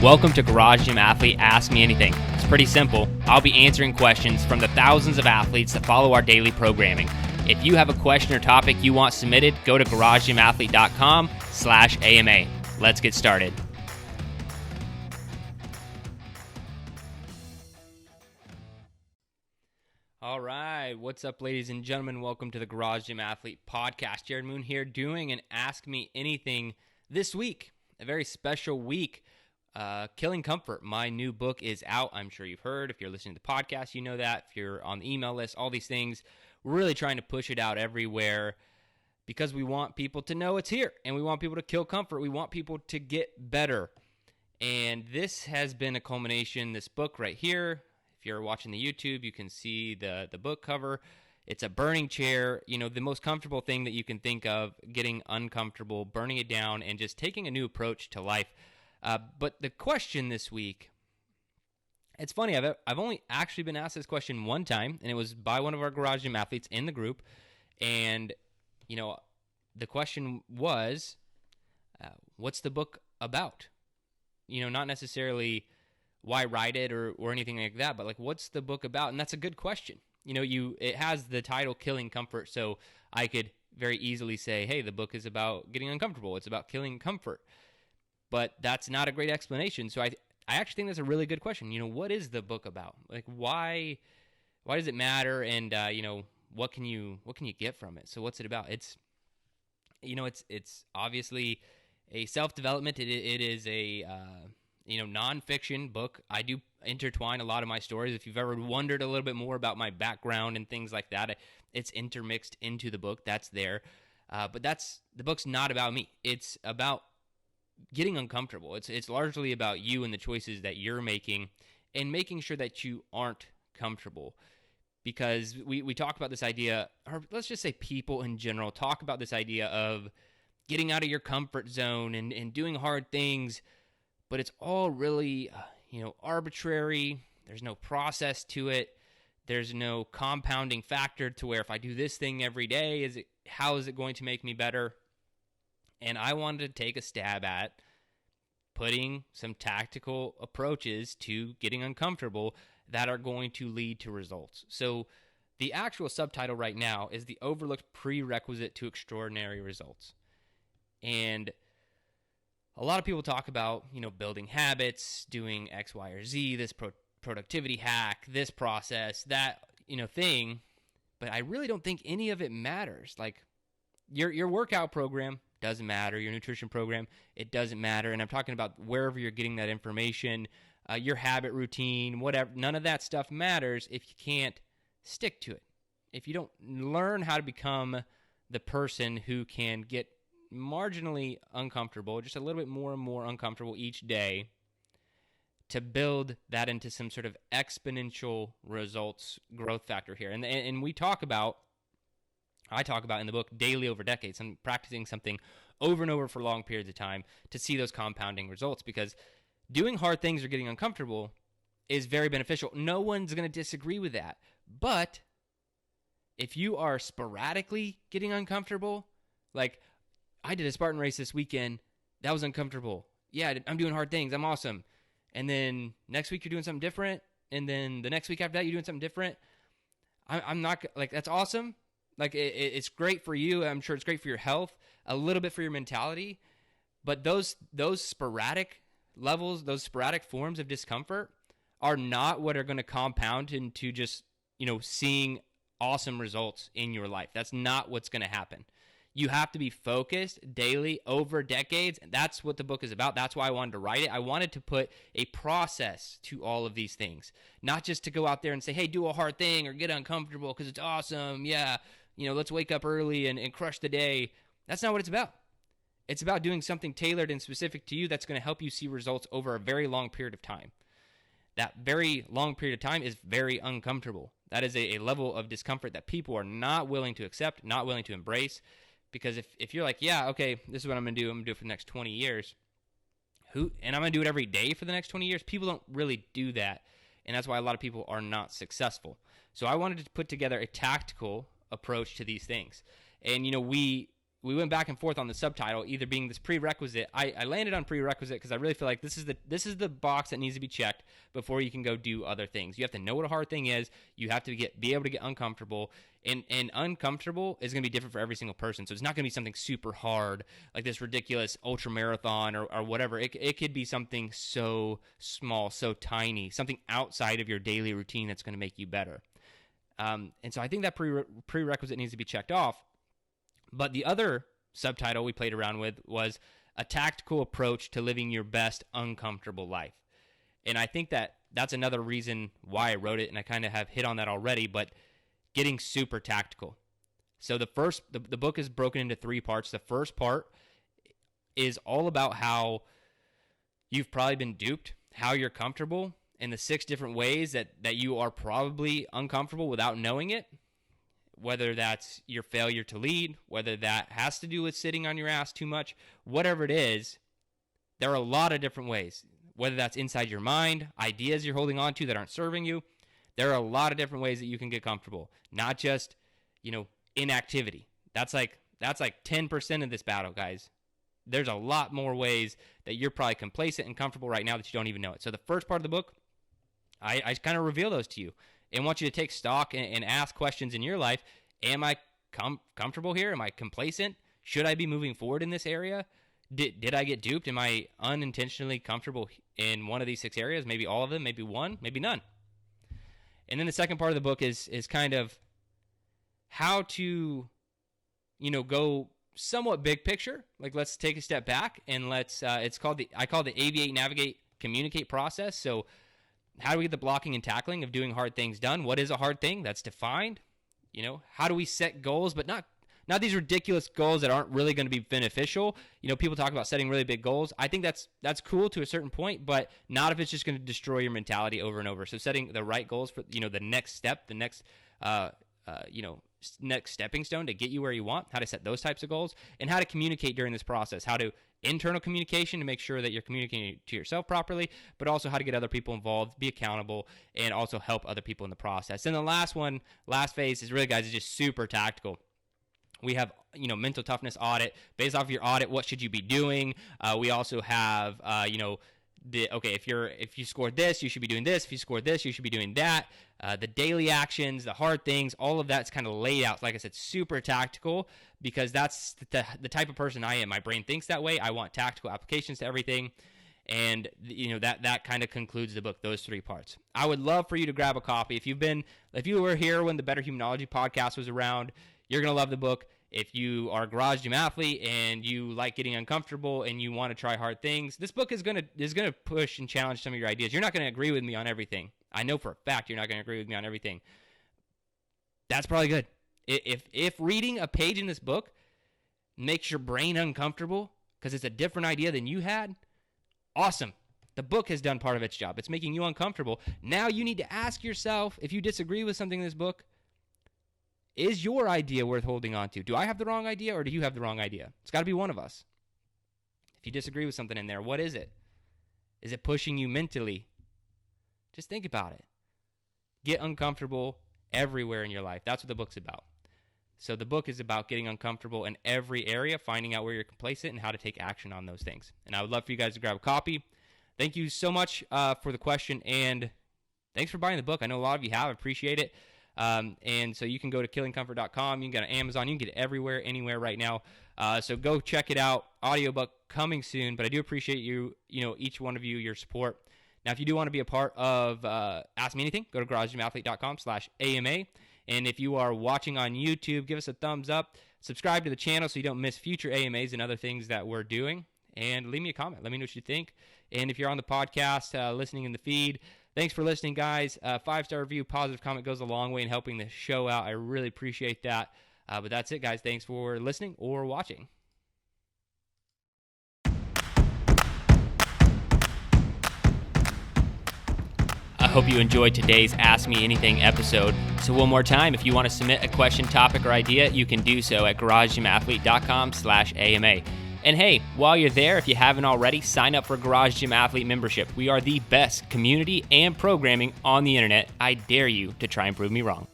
Welcome to Garage Gym Athlete Ask Me Anything. It's pretty simple. I'll be answering questions from the thousands of athletes that follow our daily programming. If you have a question or topic you want submitted, go to garagegymathlete.com/AMA. Let's get started. All right, what's up, ladies and gentlemen? Welcome to the Garage Gym Athlete Podcast. Jerred Moon here doing an Ask Me Anything this week. A very special week. Killing Comfort, my new book is out. I'm sure you've heard. If you're listening to the podcast, you know that. If you're on the email list, all these things. We're really trying to push it out everywhere because we want people to know it's here, and we want people to kill comfort. We want people to get better. And this has been a culmination, this book right here. If you're watching the YouTube, you can see the book cover. It's a burning chair, the most comfortable thing that you can think of, getting uncomfortable, burning it down, and just taking a new approach to life. But the question this week, it's funny, I've only actually been asked this question one time, and it was by one of our Garage Gym athletes in the group. And, the question was, what's the book about? Not necessarily why write it or anything like that, but what's the book about? And that's a good question. It has the title Killing Comfort, so I could very easily say, hey, the book is about getting uncomfortable. It's about killing comfort. But that's not a great explanation. So I actually think that's a really good question. What is the book about? Why does it matter? And what can you get from it? So what's it about? It's obviously a self-development. It is a nonfiction book. I do intertwine a lot of my stories. If you've ever wondered a little bit more about my background and things like that, it's intermixed into the book. That's there. But the book's not about me. It's about getting uncomfortable. It's largely about you and the choices that you're making and making sure that you aren't comfortable. Because we talk about this idea, or let's just say people in general talk about this idea of getting out of your comfort zone and doing hard things, but it's all really, arbitrary. There's no process to it. There's no compounding factor to where if I do this thing every day, how is it going to make me better? And I wanted to take a stab at putting some tactical approaches to getting uncomfortable that are going to lead to results. So the actual subtitle right now is The Overlooked Prerequisite to Extraordinary Results. And a lot of people talk about, building habits, doing X, Y, or Z, this productivity hack, this process, that, thing. But I really don't think any of it matters. Your workout program doesn't matter. Your nutrition program, it doesn't matter. And I'm talking about wherever you're getting that information, your habit routine, whatever. None of that stuff matters if you can't stick to it. If you don't learn how to become the person who can get marginally uncomfortable, just a little bit more and more uncomfortable each day, to build that into some sort of exponential results growth factor here. And I talk about in the book daily over decades. I'm practicing something over and over for long periods of time to see those compounding results, because doing hard things or getting uncomfortable is very beneficial. No one's going to disagree with that. But if you are sporadically getting uncomfortable, I did a Spartan race this weekend, that was uncomfortable. Yeah, I'm doing hard things. I'm awesome. And then next week you're doing something different. And then the next week after that you're doing something different. I'm not, that's awesome. It's great for you. I'm sure it's great for your health, a little bit for your mentality. But those sporadic levels, those sporadic forms of discomfort are not what are going to compound into just, seeing awesome results in your life. That's not what's going to happen. You have to be focused daily over decades. And that's what the book is about. That's why I wanted to write it. I wanted to put a process to all of these things, not just to go out there and say, hey, do a hard thing or get uncomfortable because it's awesome. Yeah. Let's wake up early and crush the day. That's not what it's about. It's about doing something tailored and specific to you that's going to help you see results over a very long period of time. That very long period of time is very uncomfortable. That is a level of discomfort that people are not willing to accept, not willing to embrace. Because if you're like, yeah, okay, this is what I'm going to do. I'm going to do it for the next 20 years. And I'm going to do it every day for the next 20 years. People don't really do that. And that's why a lot of people are not successful. So I wanted to put together a tactical approach to these things. And, we we went back and forth on the subtitle, either being this prerequisite. I landed on prerequisite because I really feel like this is the box that needs to be checked before you can go do other things. You have to know what a hard thing is. You have to be able to get uncomfortable, and uncomfortable is going to be different for every single person. So it's not going to be something super hard like this ridiculous ultra marathon or whatever. It could be something so small, so tiny, something outside of your daily routine that's going to make you better. And so I think that prerequisite needs to be checked off. But the other subtitle we played around with was a tactical approach to living your best uncomfortable life. And I think that that's another reason why I wrote it, and I kind of have hit on that already, but getting super tactical. So the book is broken into 3 parts. The first part is all about how you've probably been duped, how you're comfortable, and the 6 different ways that you are probably uncomfortable without knowing it. Whether that's your failure to lead, whether that has to do with sitting on your ass too much, whatever it is, there are a lot of different ways. Whether that's inside your mind, ideas you're holding on to that aren't serving you, there are a lot of different ways that you can get comfortable. Not just, inactivity. That's like 10% of this battle, guys. There's a lot more ways that you're probably complacent and comfortable right now that you don't even know it. So the first part of the book, I kind of reveal those to you. And want you to take stock and ask questions in your life. Am I comfortable here? Am I complacent? Should I be moving forward in this area? Did I get duped? Am I unintentionally comfortable in one of these 6 areas? Maybe all of them, maybe one, maybe none. And then the second part of the book is kind of how to, go somewhat big picture. Like, let's take a step back and I call the Aviate, Navigate, Communicate process. So how do we get the blocking and tackling of doing hard things done? What is a hard thing? That's defined. How do we set goals, but not these ridiculous goals that aren't really going to be beneficial? People talk about setting really big goals. I think that's cool to a certain point, but not if it's just going to destroy your mentality over and over. So setting the right goals for, the next step, the next, next stepping stone to get you where you want, how to set those types of goals, and how to communicate during this process, how to internal communication to make sure that you're communicating to yourself properly, but also how to get other people involved, be accountable, and also help other people in the process. And the last phase is really, guys, is just super tactical. We have, mental toughness audit. Based off of your audit, what should you be doing? We also have, if you scored this, you should be doing this. If you scored this, you should be doing that. The daily actions, the hard things, all of that's kind of laid out. Like I said, super tactical, because that's the type of person I am. My brain thinks that way. I want tactical applications to everything. And, that kind of concludes the book, those 3 parts. I would love for you to grab a copy. If you were here when the Better Humanology podcast was around, you're going to love the book. If you are a garage gym athlete and you like getting uncomfortable and you want to try hard things, this book is going to push and challenge some of your ideas. You're not going to agree with me on everything. I know for a fact you're not going to agree with me on everything. That's probably good. If reading a page in this book makes your brain uncomfortable because it's a different idea than you had, awesome. The book has done part of its job. It's making you uncomfortable. Now you need to ask yourself, if you disagree with something in this book, is your idea worth holding on to? Do I have the wrong idea, or do you have the wrong idea? It's got to be one of us. If you disagree with something in there, what is it? Is it pushing you mentally? Just think about it. Get uncomfortable everywhere in your life. That's what the book's about. So the book is about getting uncomfortable in every area, finding out where you're complacent, and how to take action on those things. And I would love for you guys to grab a copy. Thank you so much for the question, and thanks for buying the book. I know a lot of you have. I appreciate it. And so you can go to killingcomfort.com. You can get it on Amazon. You can get it everywhere, anywhere right now. So go check it out. Audiobook coming soon. But I do appreciate each one of you, your support. Now, if you do want to be a part of Ask Me Anything, go to garagegymathlete.com/AMA. And if you are watching on YouTube, give us a thumbs up. Subscribe to the channel so you don't miss future AMAs and other things that we're doing. And leave me a comment. Let me know what you think. And if you're on the podcast, listening in the feed, thanks for listening, guys. 5-star review, positive comment goes a long way in helping the show out. I really appreciate that. But that's it, guys. Thanks for listening or watching. I hope you enjoyed today's Ask Me Anything episode. So one more time, if you want to submit a question, topic, or idea, you can do so at garagegymathlete.com/AMA. And hey, while you're there, if you haven't already, sign up for Garage Gym Athlete membership. We are the best community and programming on the internet. I dare you to try and prove me wrong.